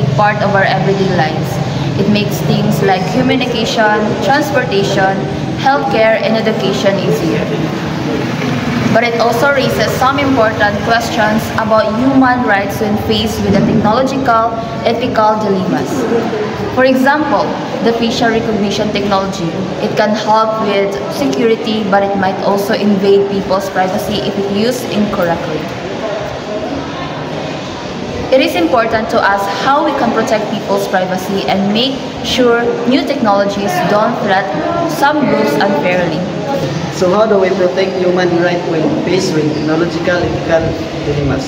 big part of our everyday lives. It makes things like communication, transportation, healthcare, and education easier. But it also raises some important questions about human rights when faced with the technological, ethical dilemmas. For example, the facial recognition technology. It can help with security, but it might also invade people's privacy if it used incorrectly. It is important to ask how we can protect people's privacy and make sure new technologies don't threaten some groups unfairly. So how do we protect human rights when faced with technological ethical dilemmas?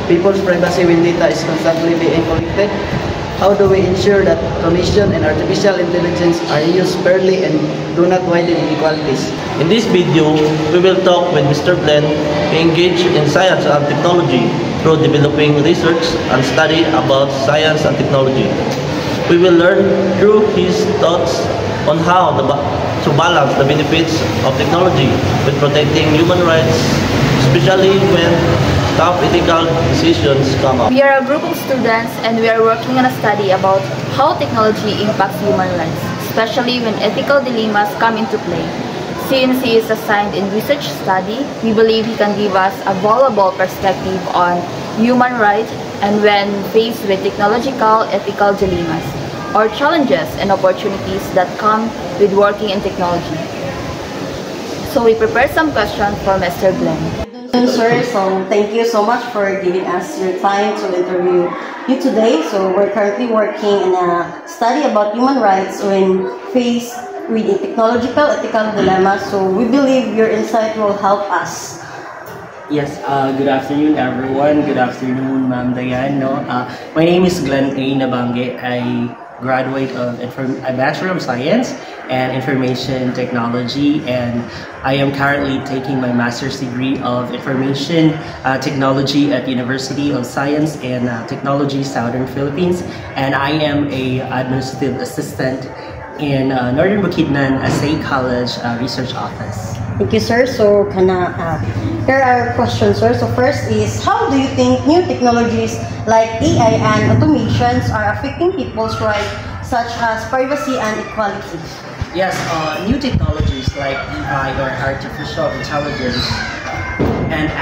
People's privacy when data is constantly being collected? How do we ensure that automation and artificial intelligence are used fairly and do not widen inequalities? In this video, we will talk with Mr. Glenn, who engaged in science and technology through developing research and study about science and technology. We will learn through his thoughts on how to balance the benefits of technology with protecting human rights, especially when tough ethical decisions come up. We are a group of students and we are working on a study about how technology impacts human rights, especially when ethical dilemmas come into play. Since he is assigned in research study, we believe he can give us a valuable perspective on human rights and when faced with technological ethical dilemmas, or challenges and opportunities that come with working in technology. So we prepared some questions for Mr. Glenn. Sir, so thank you so much for giving us your time to interview you today. So we're currently working in a study about human rights when faced with a technological ethical dilemma. So we believe your insight will help us. Yes, good afternoon everyone. Good afternoon, Ma'am Diane. My name is Glenn A. Nabange. I graduate of a Bachelor of Science and Information Technology, and I am currently taking my Master's degree of Information Technology at University of Science and Technology, Southern Philippines, and I am a administrative assistant in Northern Bukidnon State College Research Office. Thank you, sir. So, here are questions, sir. So, first is, how do you think new technologies like AI and automations are affecting people's rights, such as privacy and equality? Yes, new technologies like AI or artificial intelligence and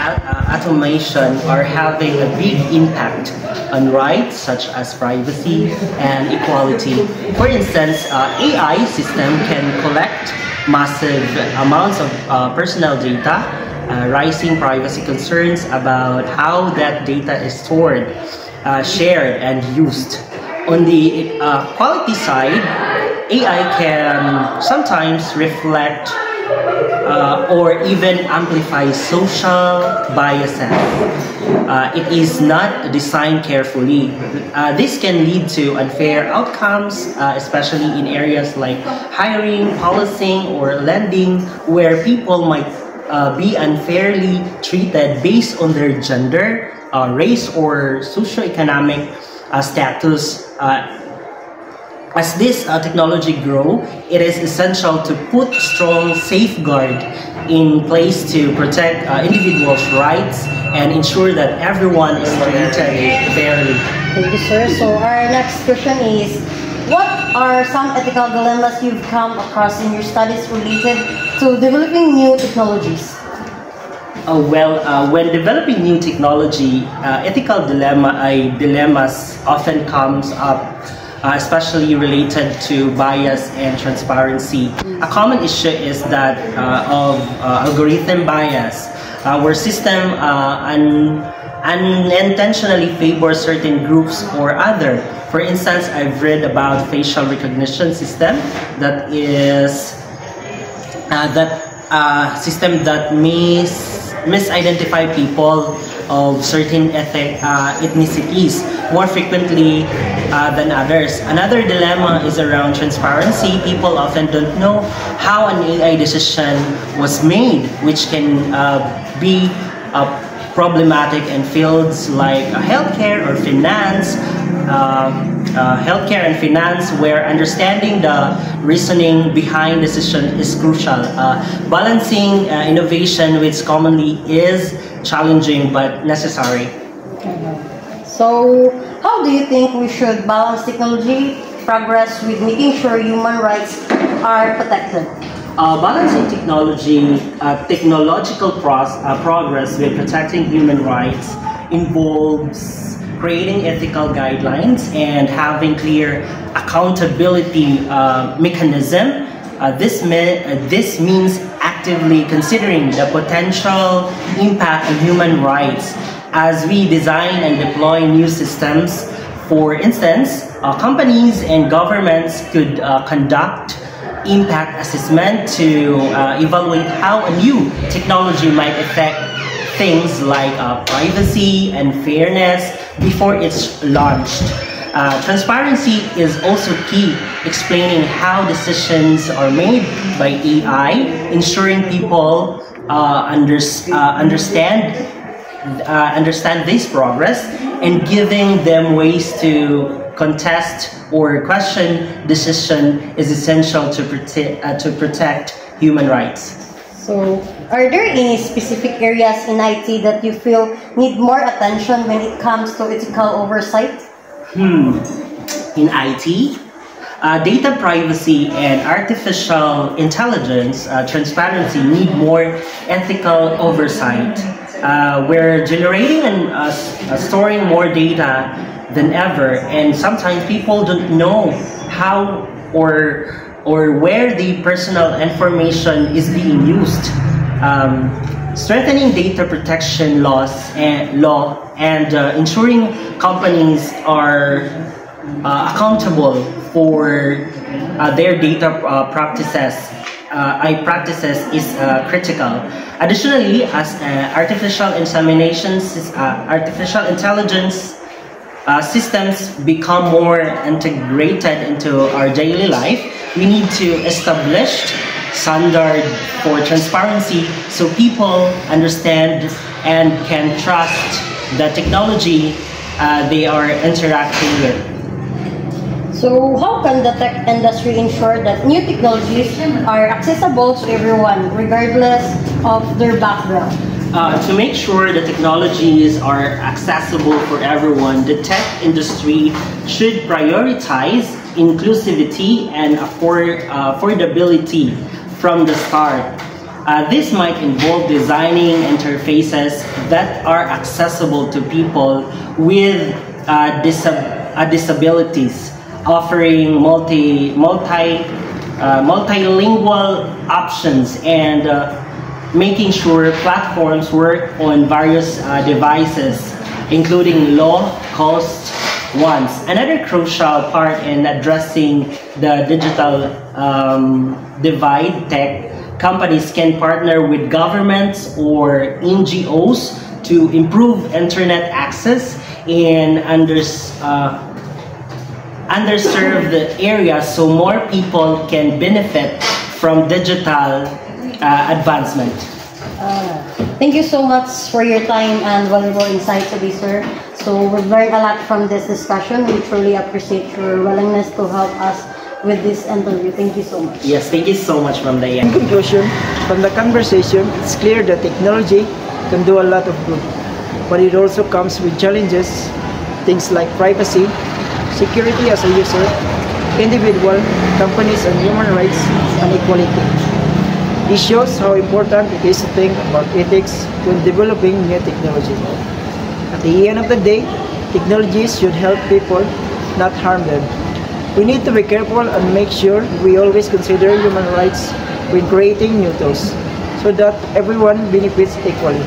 automation are having a big impact on rights such as privacy and equality. For instance, AI system can collect massive amounts of personal data, rising privacy concerns about how that data is stored, shared, and used. On the quality side, AI can sometimes reflect or even amplify social biases. It is not designed carefully. This can lead to unfair outcomes, especially in areas like hiring, policing, or lending, where people might be unfairly treated based on their gender, race, or socioeconomic status. As this technology grows, it is essential to put strong safeguard in place to protect individuals' rights and ensure that everyone is treated fairly. Thank you, sir. So our next question is, what are some ethical dilemmas you've come across in your studies related to developing new technologies? When developing new technology, ethical dilemmas often comes up, especially related to bias and transparency. A common issue is that of algorithm bias, where system unintentionally favor certain groups or other. For instance, I've read about facial recognition system that is system that misidentify people of certain ethnicities more frequently than others. Another dilemma is around transparency. People often don't know how an AI decision was made, which can be problematic in fields like healthcare or finance. Healthcare and finance, where understanding the reasoning behind decision is crucial. Balancing innovation, which commonly is challenging but necessary. So, how do you think we should balance technology progress with making sure human rights are protected? Balancing technological progress with protecting human rights involves creating ethical guidelines and having clear accountability mechanism. This means actively considering the potential impact on human rights as we design and deploy new systems. For instance, companies and governments could conduct impact assessment to evaluate how a new technology might affect things like privacy and fairness before it's launched. Transparency is also key, explaining how decisions are made by AI, ensuring people understand this progress, and giving them ways to contest or question decision is essential to protect human rights. So, are there any specific areas in IT that you feel need more attention when it comes to ethical oversight? In IT, data privacy and artificial intelligence transparency need more ethical oversight. We're generating and storing more data than ever, and sometimes people don't know how or where the personal information is being used. Strengthening data protection laws and ensuring companies are accountable for their data practices is critical. Additionally, as artificial intelligence systems become more integrated into our daily life, we need to establish standard for transparency so people understand and can trust the technology they are interacting with. So, how can the tech industry ensure that new technologies are accessible to everyone, regardless of their background? To make sure the technologies are accessible for everyone, the tech industry should prioritize inclusivity and affordability from the start. This might involve designing interfaces that are accessible to people with disabilities, offering multilingual options, and making sure platforms work on various devices, including low-cost ones. Another crucial part in addressing the digital divide, tech companies can partner with governments or NGOs to improve internet access in underserved areas so more people can benefit from digital advancement. Thank you so much for your time and valuable insight today, sir. So we've learned a lot from this discussion. We truly appreciate your willingness to help us with this interview. Thank you so much. Yes, thank you so much, Ma'am Diane. In conclusion, from the conversation, it's clear that technology can do a lot of good, but it also comes with challenges, things like privacy, security as a user, individual, companies and human rights, and equality. This shows how important it is to think about ethics when developing new technology. At the end of the day, technologies should help people, not harm them. We need to be careful and make sure we always consider human rights when creating new tools so that everyone benefits equally.